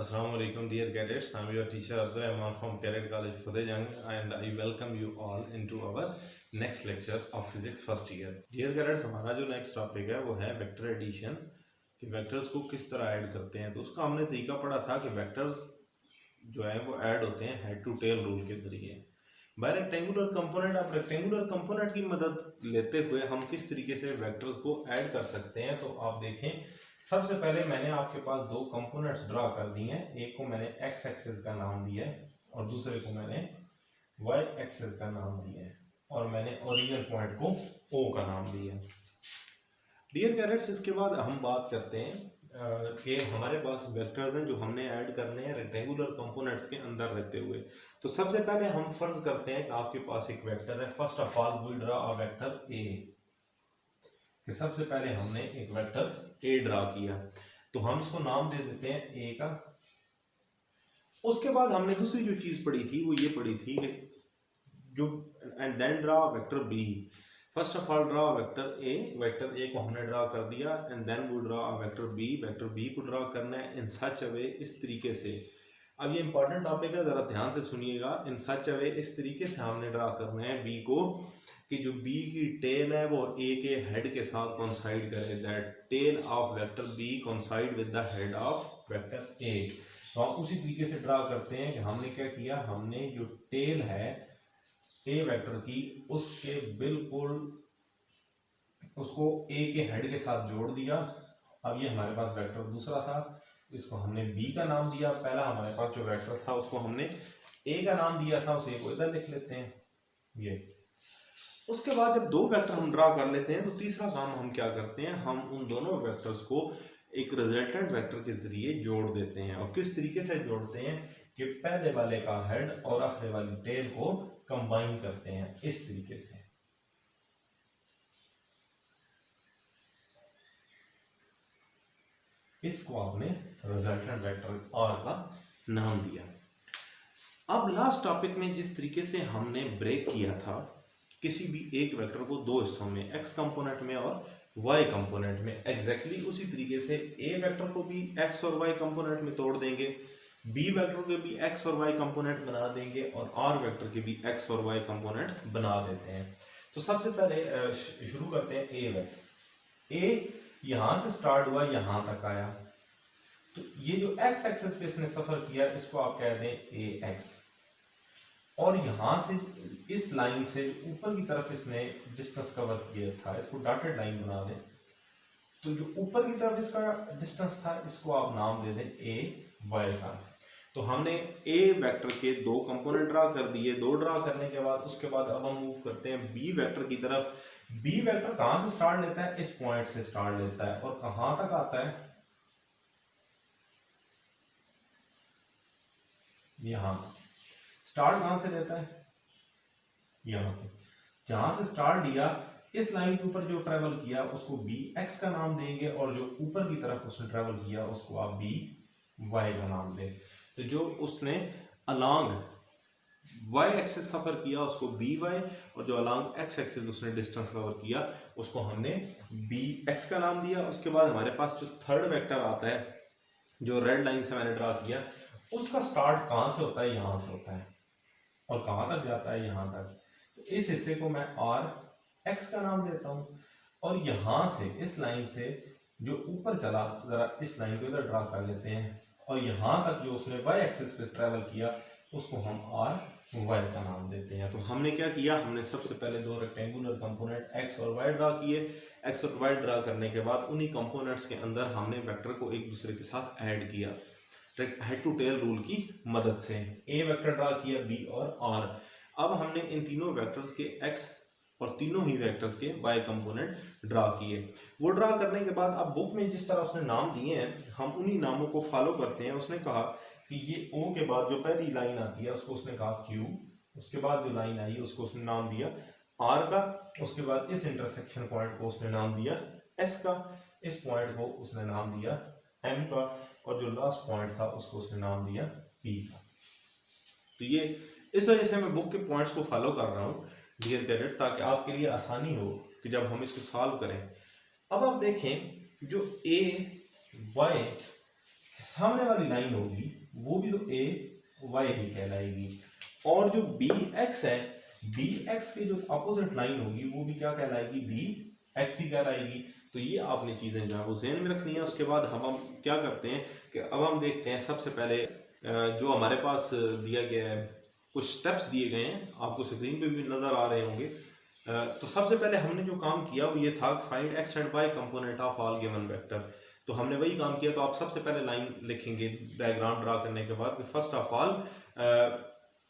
Assalamu alaikum dear cadets. I'm your teacher Abdul Rahman from Cadet College Fatehjung and I welcome you all into our next lecture of physics first year. Dear cadets, हमारा जो next topic है वो है vector addition कि vectors को किस तरह add करते हैं। तो उसका हमने तरीका पढ़ा था कि वेक्टर्स जो है वो ऐड होते हैं हेड टू टेल रूल के जरिए बाय रेक्टेंगुलर कंपोनेंट। अब रेक्टेंगुलर कंपोनेंट की मदद लेते हुए हम किस तरीके से वेक्टर्स को ऐड कर सकते हैं। तो आप देखें, सबसे पहले मैंने आपके पास दो कंपोनेंट्स ड्रा कर दिए हैं। एक को मैंने एक्स एक्सिस का नाम दिया है और दूसरे को मैंने वाई एक्सिस का नाम दिया है और मैंने ओरिजिन पॉइंट को ओ का नाम दिया है। डियर कैडेट्स, इसके बाद हम बात करते हैं कि हमारे पास वेक्टर्स हैं जो हमने ऐड करने हैं रेक्टेंगुलर कंपोनेंट्स के अंदर रहते हुए। तो सबसे पहले हम फर्ज करते हैं कि आपके पास एक वेक्टर है। First of all we draw a vector A, कि सबसे पहले हमने एक वेक्टर ए ड्रा किया तो हम इसको नाम दे देते हैं ए का। उसके बाद हमने दूसरी जो चीज पढ़ी थी वो ये पढ़ी थी कि जो and then draw vector B. First of all draw vector A को हमने ड्रा कर दिया एंड देन वो ड्रा वेक्टर बी को ड्रा करना है इन सच अ वे, इस तरीके से। अब ये इंपॉर्टेंट टॉपिक है, जरा ध्यान से सुनिएगा। इन सच अ वे, इस तरीके से हमने ड्रा करना है बी को कि जो बी की टेल है वो ए के हेड के साथ कोइंसाइड करे, that tail of vector B coincide with the head of vector A. तो हम उसी तरीके से ड्रा करते हैं कि हमने क्या किया, हमने जो टेल है ए वेक्टर की उसके बिल्कुल उसको ए के हेड के साथ जोड़ दिया। अब ये हमारे पास वेक्टर दूसरा था, इसको हमने बी का नाम दिया। पहला हमारे पास जो वेक्टर था उसको हमने ए का नाम दिया था, उसे को इधर लिख लेते हैं ये। उसके बाद जब दो वेक्टर हम ड्रा कर लेते हैं तो तीसरा काम हम क्या करते हैं, हम उन दोनों वेक्टर्स को एक रिजल्टेंट वेक्टर के जरिए जोड़ देते हैं। और किस तरीके से जोड़ते हैं कि पहले वाले का हेड और आखिरी वाली टेल को कंबाइन करते हैं इस तरीके से। इसको आपने रिजल्टेंट वेक्टर आर का नाम दिया। अब लास्ट टॉपिक में जिस तरीके से हमने ब्रेक किया था किसी भी एक वेक्टर को दो हिस्सों में, एक्स कंपोनेंट में और वाई कंपोनेंट में, एग्जैक्टली उसी तरीके से ए वेक्टर को भी एक्स और वाई कंपोनेंट में तोड़ देंगे, बी वेक्टर के भी एक्स और वाई कंपोनेंट बना देंगे और आर वेक्टर के भी एक्स और वाई कंपोनेंट बना देते हैं। तो सबसे पहले शुरू करते हैं ए वेक्टर। ए यहां से स्टार्ट हुआ, यहां तक आया, तो ये जो एक्स एक्सिस पे इसने सफर किया इसको आप कह दें ए एक्स। और यहां से इस लाइन से ऊपर की तरफ इसने डिस्टेंस कवर किया था, इसको डॉटेड लाइन बना दें। तो जो ऊपर की तरफ इसका डिस्टेंस था इसको आप नाम दे दें ए वाई का। तो हमने ए वेक्टर के दो कंपोनेंट ड्रा कर दिए। दो ड्रा करने के बाद उसके बाद अब हम मूव करते हैं बी वेक्टर की तरफ। बी वेक्टर कहां से स्टार्ट लेता है, इस पॉइंट से स्टार्ट लेता है और कहां तक आता है, यहां। स्टार्ट कहां से लेता है, यहां से। जहां से स्टार्ट लिया इस लाइन के ऊपर जो ट्रेवल किया उसको बी एक्स का नाम देंगे और जो ऊपर की तरफ उसने ट्रेवल किया उसको आप बी वाई का नाम दें। तो जो उसने अलोंग वाई एक्सिस सफर किया उसको बी वाई और जो अलोंग एक्स एक्सिस उसने डिस्टेंस कवर किया उसको हमने बी एक्स का नाम दिया। उसके बाद हमारे पास जो थर्ड वेक्टर आता है जो रेड लाइन से मैंने ड्रा किया उसका स्टार्ट कहां से होता है, यहां से होता है और कहां तक जाता है, यहां तक। तो इस हिस्से को मैं आर एक्स का नाम देता हूं और यहां से इस लाइन से जो ऊपर चला, जरा इस लाइन को इधर ड्रा कर लेते हैं और यहां तक जो उसने वाई एक्सिस पे ट्रेवल किया उसको हम आर वाई का नाम देते हैं। तो हमने क्या किया, हमने सबसे पहले दो रेक्टेंगुलर कंपोनेंट एक्स और वाई ड्रा किए। एक्स और वाई ड्रा करने के बाद उन्हीं कंपोनेंट्स के अंदर हमने वेक्टर को एक दूसरे के साथ ऐड किया हेड टू टेल रूल की मदद से। ए वेक्टर ड्रा किया, बी और आर। अब हमने इन तीनों वेक्टर्स के एक्स और तीनों ही वेक्टर्स के वाई कंपोनेंट ड्रा किए। वो ड्रा करने के बाद अब बुक में जिस तरह उसने नाम दिए हैं हम उन्हीं नामों को फॉलो करते हैं। उसने कहा कि ये ओ के बाद जो पहली लाइन आती है उसको उसने कहा क्यू, उसके बाद जो लाइन आई उसको उसने नाम दिया आर का, उसके बाद इस इंटरसेक्शन पॉइंट को उसने नाम दिया एस का, इस पॉइंट को उसने नाम दिया एम का और जो लास्ट पॉइंट था उसको उसने नाम दिया पी का। तो ये इस वजह से मैं बुक के पॉइंट्स को फॉलो कर रहा हूँ डियर कैडेट्स, ताकि आपके लिए आसानी हो कि जब हम इसको सॉल्व करें। अब आप देखें जो ए वाई सामने वाली लाइन होगी ए वाई ही कहलाएगी। और जो बी एक्स है, बी एक्स की जो अपोजिट लाइन होगी वो भी क्या कहलाएगी, बी एक्स ही कहलाएगी। तो ये आपने चीज़ें जो है वो ज़हन में रखनी है। उसके बाद हम क्या करते हैं कि अब हम देखते हैं सबसे पहले जो हमारे पास दिया गया है, कुछ स्टेप्स दिए गए हैं, आपको स्क्रीन पे भी नज़र आ रहे होंगे। तो सबसे पहले हमने जो काम किया वो ये था, find X and Y component of all given vector. तो हमने वही काम किया। तो आप सबसे पहले लाइन लिखेंगे डायग्राम ड्रा करने के बाद, first of all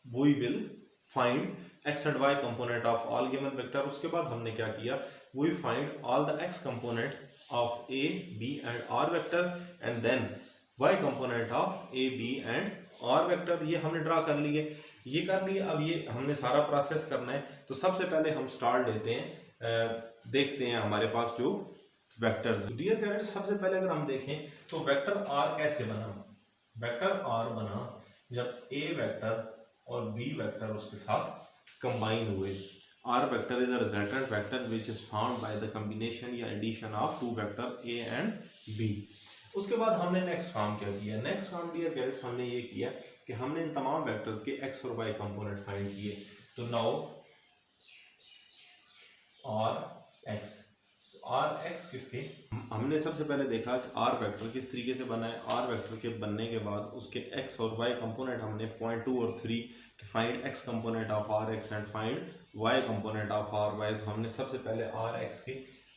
we will find X and Y component of all given vector. उसके बाद हमने क्या किया, we find all the X component of A B and R vector and then Y component of A B and R vector. ये हमने draw कर लिए, ये कर लिए। अब ये हमने सारा प्रोसेस करना है। तो सबसे पहले हम स्टार्ट लेते हैं, देखते हैं हमारे पास जो वेक्टर्स। डियर फ्रेंड्स, सबसे पहले अगर हम देखें तो वेक्टर आर कैसे बना। वेक्टर आर बना जब ए वेक्टर और बी वेक्टर उसके साथ कंबाइन हुए। R vector is a resultant vector which is found by the combination या addition of two vector A and B. उसके बाद हमने नेक्स्ट काम क्या किया, नेक्स्ट काम डियर फ्रेंड्स हमने ये किया कि हमने इन तमाम वेक्टर्स के एक्स और वाई कंपोनेंट फाइंड किए। तो now R X, R X किसके, हमने सबसे पहले देखा कि आर वेक्टर किस तरीके से बना है। आर वेक्टर के बनने के बाद उसके एक्स और वाई कंपोनेंट हमने पॉइंट 2 और 3 find X component of R X and find Y component of R Y. तो हमने सबसे पहले आर एक्स के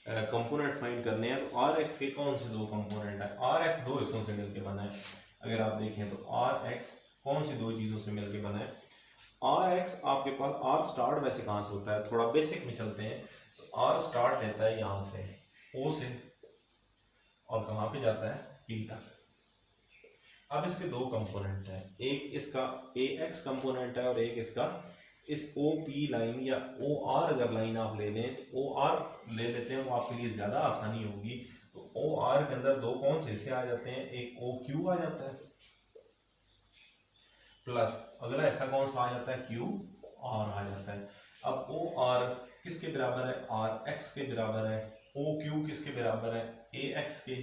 कंपोनेंट फाइंड करने हैं। तो आर एक्स के कौन से दो कंपोनेंट है, आर एक्स दो हिस्सों से मिलकर बना है। अगर आप देखें तो आर एक्स कौन सी दो चीज़ों से मिलकर बना है। आर एक्स आपके पास, आर स्टार्ट वैसे कहाँ से होता है, थोड़ा बेसिक में चलते हैं। तो आर स्टार्ट लेता है यहाँ से, ओ से, और कहाँ पे जाता है, पी तक। अब इसके दो कंपोनेंट हैं, एक इसका ए एक्स कंपोनेंट है और एक इसका इस ओ पी लाइन या ओ आर अगर लाइन आप ले लें, तो ओ आर ले लेते हैं, वो आपके लिए ज़्यादा आसानी होगी। तो ओ आर के अंदर दो कौन से हिस्से आ जाते हैं, एक ओ क्यू आ जाता है, प्लस अगला ऐसा कौन सा आ जाता है, क्यू आर आ जाता है। अब ओ आर किसके बराबर है, आर एक्स के बराबर है। ओ क्यू किसके बराबर है, ए एक्स के,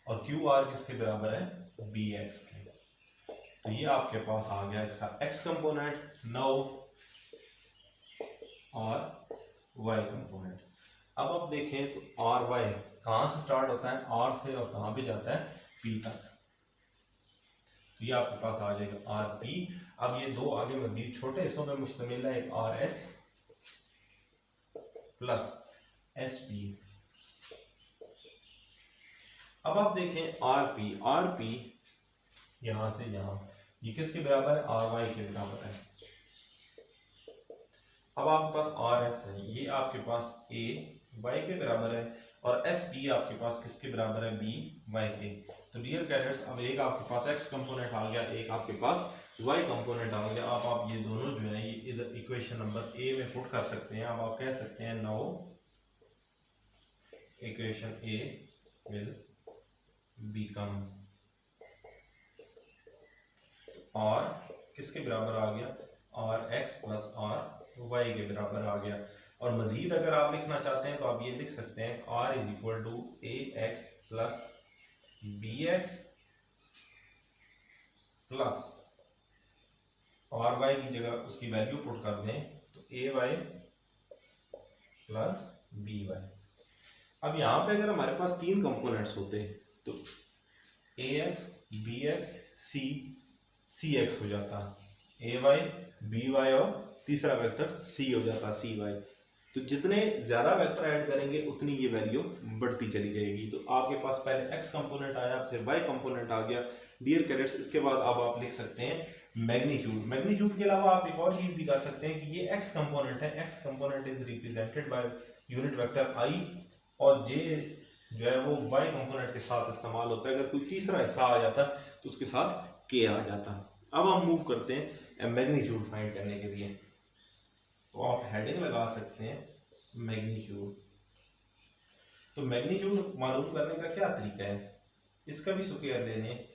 और क्यू आर किसके बराबर है, बी एक्स के। तो ये आपके पास आ गया इसका एक्स कंपोनेंट, नाउ और वाई कंपोनेंट। अब आप देखें तो आर वाई कहाँ से स्टार्ट होता है, आर से, और कहाँ पे जाता है, पी तक। तो ये आपके पास आ जाएगा आर पी। अब ये दो आगे मजीद छोटे हिस्सों में मुश्तमिल है, एक R S plus S P. अब आप देखें आर पी यहां से यहां, ये किसके बराबर है, आर वाई के बराबर है। अब आपके पास आर एस है, ये आपके पास ए वाई के बराबर है, और एस पी आपके पास किसके बराबर है, बी वाई के। तो डियर कैडेट्स, अब एक आपके पास एक्स कंपोनेंट आ गया, एक आपके पास वाई कंपोनेंट आ गया। अब आप ये दोनों जो है ये इधर इक्वेशन नंबर ए में पुट कर सकते हैं। अब आप कह सकते हैं now equation A will become, और किसके बराबर आ गया, R X plus R Y के बराबर आ गया। और मजीद अगर आप लिखना चाहते हैं तो आप ये लिख सकते हैं, R is equal to A X plus B X plus R Y की जगह उसकी वैल्यू पुट कर दें तो A Y plus B Y. अब यहाँ पे अगर हमारे पास तीन कंपोनेंट्स होते तो ए एक्स बी एक्स सी एक्स हो जाता, ए वाई बी वाई और तीसरा वेक्टर सी हो जाता, सी वाई। तो जितने ज़्यादा वेक्टर ऐड करेंगे उतनी ये वैल्यू बढ़ती चली जाएगी। तो आपके पास पहले एक्स कंपोनेंट आया, फिर वाई कंपोनेंट आ गया। डियर कैडेट्स, इसके बाद अब आप लिख सकते हैं मैग्नीट्यूड। मैग्नीट्यूड के अलावा आप एक और चीज़ भी कर सकते हैं कि ये एक्स कंपोनेंट है, X component is represented by unit vector I, और जे जो है वो वाई कंपोनेंट के साथ इस्तेमाल होता है। अगर कोई तीसरा हिस्सा आ जाता तो उसके साथ के आ जाता। अब हम मूव करते हैं मैग्नीट्यूड फाइंड करने के लिए। तो आप हेडिंग लगा सकते हैं मैग्नीट्यूड। तो मैग्नीट्यूड मालूम करने का क्या तरीका है, इसका भी स्क्वायर ले लें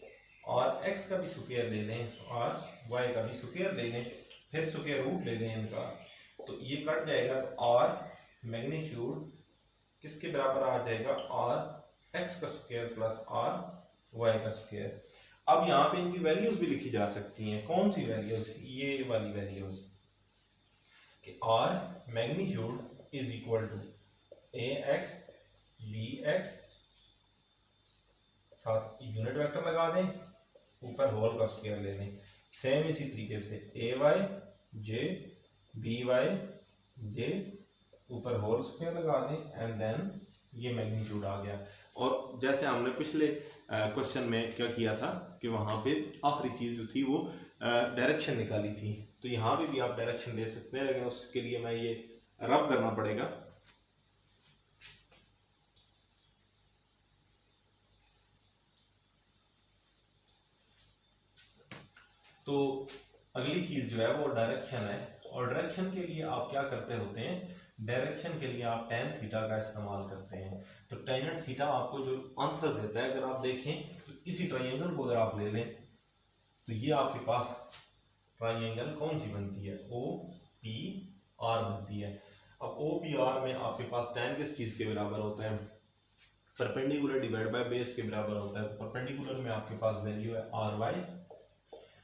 और एक्स का भी स्क्वायर ले लें और वाई का भी स्क्वायर ले लें, फिर स्क्वायर रूट ले लें इनका, तो ये कट जाएगा। तो आर मैग्नीट्यूड किसके बराबर आ जाएगा, आर एक्स का स्क्वायर प्लस आर वाई का स्क्वायर। अब यहाँ पे इनकी वैल्यूज भी लिखी जा सकती हैं। कौन सी वैल्यूज? ये वाली वैल्यूज कि R magnitude is equal to A X B X, साथ यूनिट वेक्टर लगा दें, ऊपर होल का स्क्वायर ले लें। सेम इसी तरीके से ए वाई जे बी वाई जे, ऊपर होल स्क्वायर लगा दें एंड देन ये मैग्नीट्यूड आ गया। और जैसे हमने पिछले क्वेश्चन में क्या किया था कि वहां पे आखिरी चीज जो थी वो डायरेक्शन निकाली थी, तो यहाँ पे भी आप डायरेक्शन दे सकते हैं, लेकिन उसके लिए मैं ये रब करना पड़ेगा। तो अगली चीज जो है वो डायरेक्शन है, और डायरेक्शन के लिए आप क्या करते होते हैं? डायरेक्शन के लिए आप tan थीटा का इस्तेमाल करते हैं। तो tan थीटा आपको जो आंसर देता है, अगर आप देखें तो इसी ट्राइंगल को अगर आप ले लें तो ये आपके पास ट्राइंगल कौन सी बनती है? ओ पी आर बनती है। अब ओ पी आर में आपके पास tan किस चीज के बराबर होता है? परपेंडिकुलर डिवाइड बाय बेस के बराबर होता है। तो परपेंडिकुलर में आपके पास वैल्यू है आर वाई,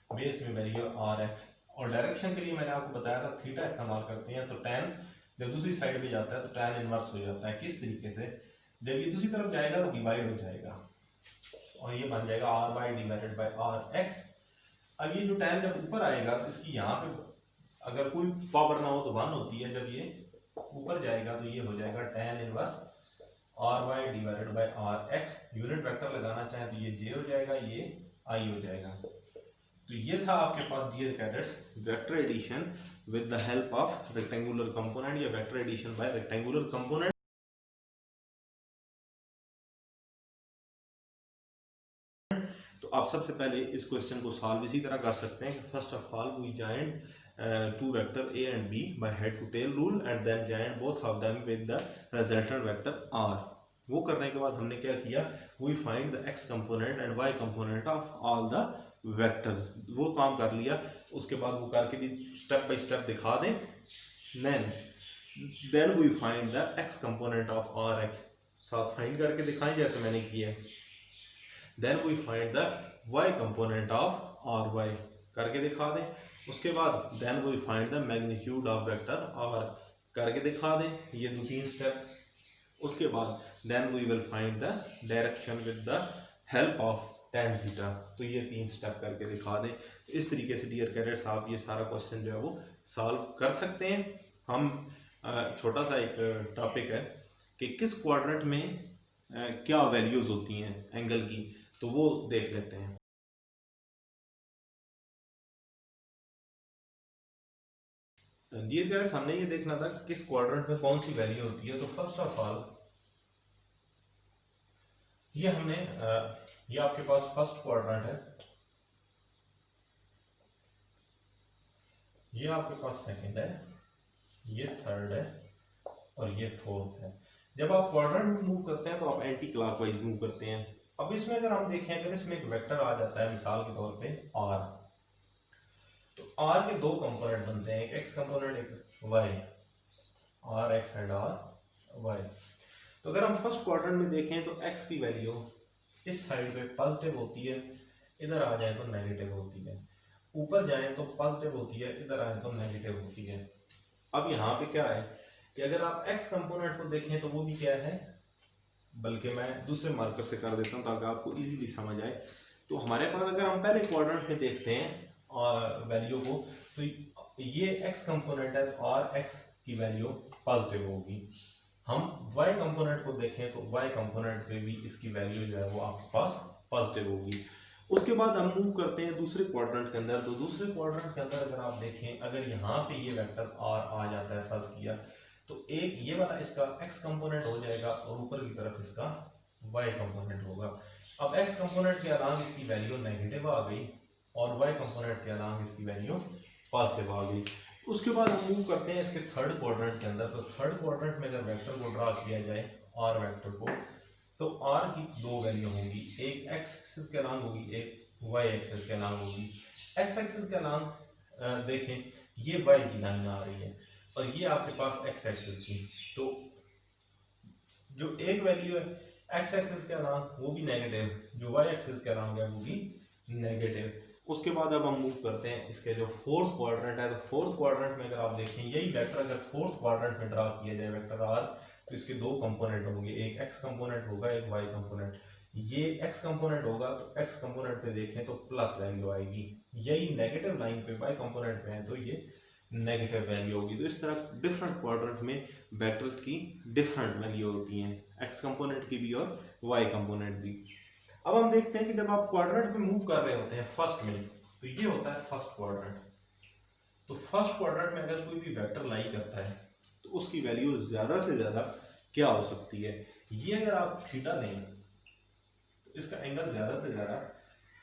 बेस में वैल्यू है आर एक्स। और डायरेक्शन के लिए मैंने आपको बताया था थीटा इस्तेमाल करते हैं, तो tan जब दूसरी साइड पे जाता है तो tan इनवर्स हो जाता है। किस तरीके से? जब ये दूसरी तरफ जाएगा तो डिवाइड हो जाएगा और ये बन जाएगा R Y divided by R X. अब ये जो tan जब ऊपर आएगा तो इसकी यहाँ पे अगर कोई पावर ना हो तो 1 होती है, जब ये ऊपर जाएगा तो ये हो जाएगा tan inverse R Y divided by R X. Unit vector लगाना चाहे तो ये जे हो जाएगा, ये आई हो जाएगा। तो ये था आपके पास dear cadets vector addition with the help of rectangular component या vector addition by rectangular component. तो आप सबसे पहले इस क्वेश्चन को सॉल्व इसी तरह कर सकते हैं कि first of all we joint two vector a and b by head to tail rule and then joint both of them with the resultant vector r। वो करने के बाद हमने क्या किया? We find the x component and y component of all the vectors. वो काम कर लिया। उसके बाद वो करके भी स्टेप बाय स्टेप दिखा दें। Then we find the x component of R X, साथ फाइंड करके दिखाएं जैसे मैंने किया है। Then we find the y component of R Y, करके दिखा दें। उसके बाद then we find the magnitude of vector R, करके दिखा दें। ये 2-3 स्टेप। उसके बाद then we will find the direction with the help of tan theta. तो ये 3 स्टेप करके दिखा दें। इस तरीके से डियर कैडेट्स आप ये सारा क्वेश्चन जो है वो सॉल्व कर सकते हैं। हम छोटा सा एक टॉपिक है कि किस क्वाड्रेंट में क्या वैल्यूज होती हैं एंगल की, तो वो देख लेते हैं। डियर कैडेट्स हमने ये देखना था कि किस क्वाड्रेंट में कौन सी वैल्यू होती है। तो फर्स्ट ऑफ ऑल ये हमने ये आपके पास फर्स्ट क्वाड्रेंट है, ये आपके पास सेकंड है, ये थर्ड है और ये फोर्थ है। जब आप क्वाड्रेंट में मूव करते हैं तो आप एंटी क्लॉकवाइज मूव करते हैं। अब इसमें अगर हम देखें, अगर इसमें एक वेक्टर आ जाता है मिसाल के तौर पे r, तो r के 2 कंपोनेंट बनते हैं, एक x कंपोनेंट एक y, r x and r y। तो अगर हम फर्स्ट क्वाड्रेंट में देखें तो x की वैल्यू इस साइड पे पॉजिटिव होती है, इधर आ जाए तो नेगेटिव होती है। ऊपर जाए तो पॉजिटिव होती है, इधर आए तो नेगेटिव होती है। अब यहाँ पे क्या है कि अगर आप x कंपोनेंट को देखें तो वो भी क्या है, बल्कि मैं दूसरे मार्कर से कर देता हूँ ताकि आपको इजीली समझ आए। तो हमारे पास अगर हम पहले क्वाड्रेंट में देखते हैं और वैल्यू को, तो ये x कंपोनेंट है तो आर एक्स की वैल्यू पॉजिटिव होगी। हम y कंपोनेंट को देखें तो y कंपोनेंट पे भी इसकी वैल्यू जो है वो आपके पास पॉजिटिव होगी। उसके बाद हम मूव करते हैं दूसरे क्वाड्रेंट के अंदर। तो दूसरे क्वाड्रेंट के अंदर अगर आप देखें, अगर यहाँ पे ये वेक्टर r आ जाता है फर्स्ट किया, तो एक ये वाला इसका x कंपोनेंट हो जाएगा और ऊपर की तरफ इसका y कंपोनेंट होगा। अब x कंपोनेंट के अलावा इसकी वैल्यू नेगेटिव आ गई और y कंपोनेंट के अलावा इसकी वैल्यू पॉजिटिव आ गई। उसके बाद हम मूव करते हैं इसके थर्ड क्वाड्रेंट के अंदर। तो थर्ड क्वाड्रेंट में अगर वेक्टर को ड्रा किया जाए r वेक्टर को, तो r की 2 वैल्यू होगी, एक x एक्सिस के अलांग होगी, एक y एक्सिस के अलांग होगी। x एक्सिस के अलांग देखें ये y की लाइन आ रही है और ये आपके पास x एक्सिस की, तो जो एक वैल्यू है x एक्सिस के अलांग वो भी नेगेटिव, जो y एक्सिस के अलांग है वो भी नेगेटिव। उसके बाद अब हम मूव करते हैं इसके जो फोर्थ क्वाड्रेंट है, तो फोर्थ क्वाड्रेंट में अगर आप देखें यही वेक्टर अगर फोर्थ क्वाड्रेंट में ड्रा किया जाए वेक्टर आर, तो इसके दो कंपोनेंट होंगे, एक एक्स कंपोनेंट होगा, एक वाई कंपोनेंट। ये एक्स कंपोनेंट होगा तो एक्स कंपोनेंट पे देखें तो प्लस वैल्यू आएगी, यही नेगेटिव लाइन पे वाई कंपोनेंट पे है तो ये नेगेटिव वैल्यू होगी। तो इस तरह डिफरेंट क्वाड्रेंट में वेक्टर्स की डिफरेंट वैल्यू होती हैं, एक्स कंपोनेंट की भी और वाई कंपोनेंट भी। अब हम देखते हैं कि जब आप क्वाड्रेंट में मूव कर रहे होते हैं फर्स्ट में, तो ये होता है फर्स्ट क्वाड्रेंट। तो फर्स्ट क्वाड्रेंट में अगर कोई भी वेक्टर लाई करता है तो उसकी वैल्यू ज्यादा से ज्यादा क्या हो सकती है, ये अगर आप थीटा लें तो इसका एंगल ज्यादा से ज्यादा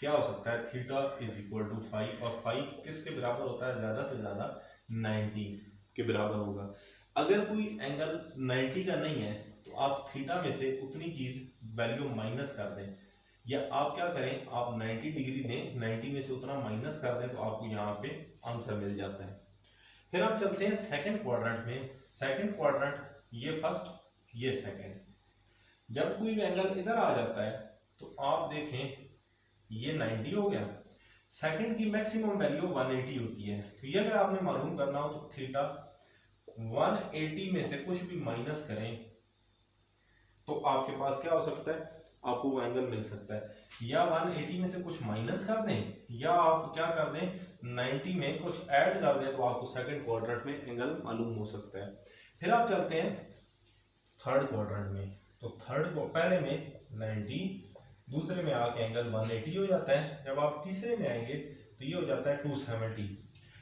क्या हो सकता है, थीटा इज इक्वल टू 5, और 5 किसके बराबर होता है, ज्यादा से ज्यादा 90 के बराबर होगा। अगर कोई एंगल 90 का नहीं है तो आप थीटा में से उतनी चीज वैल्यू माइनस कर दें, या आप क्या करें, आप 90 डिग्री दें, 90 में से उतना माइनस कर दें, तो आपको यहाँ पे आंसर मिल जाता है। फिर आप चलते हैं सेकंड क्वाड्रेंट में। सेकंड क्वाड्रेंट ये फर्स्ट, ये सेकंड। जब कोई भी एंगल इधर आ जाता है तो आप देखें ये 90 हो गया, सेकंड की मैक्सिमम वैल्यू 180 होती है। तो ये अगर आपने मालूम करना हो तो थीटा 180 में से कुछ भी माइनस करें तो आपके पास क्या हो सकता है, आपको वो एंगल मिल सकता है। या 180 में से कुछ माइनस कर दें, या आप क्या कर दें 90 में कुछ ऐड कर दें, तो आपको सेकंड क्वाड्रेंट में एंगल मालूम हो सकता है। फिर आप चलते हैं थर्ड क्वाड्रेंट में। तो थर्ड को पहले में 90, दूसरे में आके एंगल 180 हो जाता है। जब आप तीसरे में आएंगे तो ये हो जाता है 270।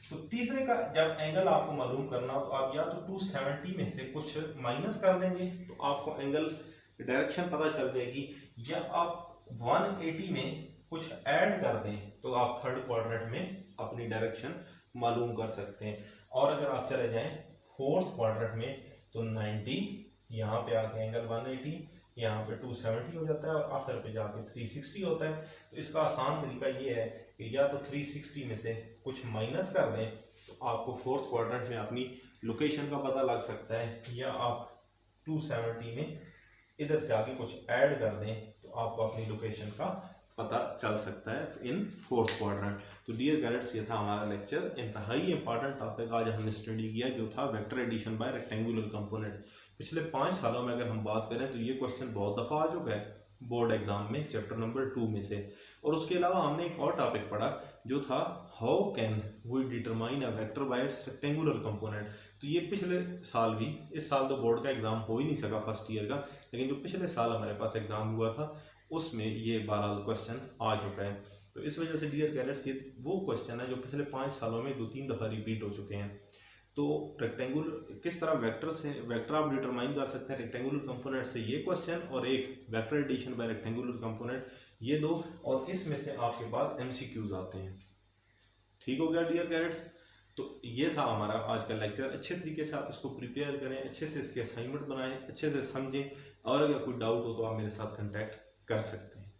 तो तीसरे का जब एंगल आपको मालूम करना हो तो आप या तो 270 में से कुछ माइनस कर देंगे तो आपको एंगल डायरेक्शन पता चल जाएगी, या आप 180 में कुछ ऐड कर दें तो आप थर्ड क्वाड्रेंट में अपनी डायरेक्शन मालूम कर सकते हैं। और अगर आप चले जाएं फोर्थ क्वाड्रेंट में तो 90, यहाँ पे आके एंगल 180, यहाँ पे 270 हो जाता है, और आखिर पे जाके 360 होता है। तो इसका आसान तरीका ये है कि या तो 360 में से कुछ माइनस कर दें तो आपको फोर्थ क्वाड्रेंट में अपनी लोकेशन का पता लग सकता है, या आप 270 में इधर से आगे कुछ ऐड कर दें तो आपको अपनी लोकेशन का पता चल सकता है इन फोर्थ क्वाड्रेंट। तो डियर गाइड्स, ये था हमारा लेक्चर। इंतहाई इंपॉर्टेंट टॉपिक आज हमने स्टडी किया जो था vector addition by rectangular component. पिछले 5 सालों में अगर हम बात करें तो ये क्वेश्चन बहुत दफ़ा आ चुका है बोर्ड एग्जाम में चैप्टर नंबर 2 में से। और उसके अलावा हमने एक और टॉपिक पढ़ा जो था how can we determine a vector by its rectangular component. तो ये पिछले साल भी, इस साल तो बोर्ड का एग्जाम हो ही नहीं सका फर्स्ट ईयर का, लेकिन जो पिछले साल हमारे पास एग्जाम हुआ था उसमें ये 12 क्वेश्चन आ चुका है। तो इस वजह से डियर कैडेट्स ये वो क्वेश्चन है जो पिछले 5 सालों में 2-3 दफ़ा रिपीट हो चुके हैं। तो रेक्टेंगुलर किस तरह वेक्टर आप डिटरमाइन कर सकते हैं रेक्टेंगुलर कंपोनेंट से, ये क्वेश्चन, और एक vector addition by rectangular component, ये दो, और इसमें से आपके पास एमसीक्यूज आते हैं। ठीक हो गया डियर कैडेट्स। तो ये था हमारा आज का लेक्चर। अच्छे तरीके से आप इसको प्रिपेयर करें, अच्छे से इसके असाइनमेंट बनाएं, अच्छे से समझें, और अगर कोई डाउट हो तो आप मेरे साथ कांटेक्ट कर सकते हैं।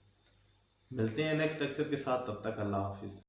मिलते हैं नेक्स्ट लेक्चर के साथ, तब तक अल्लाह हाफिज़।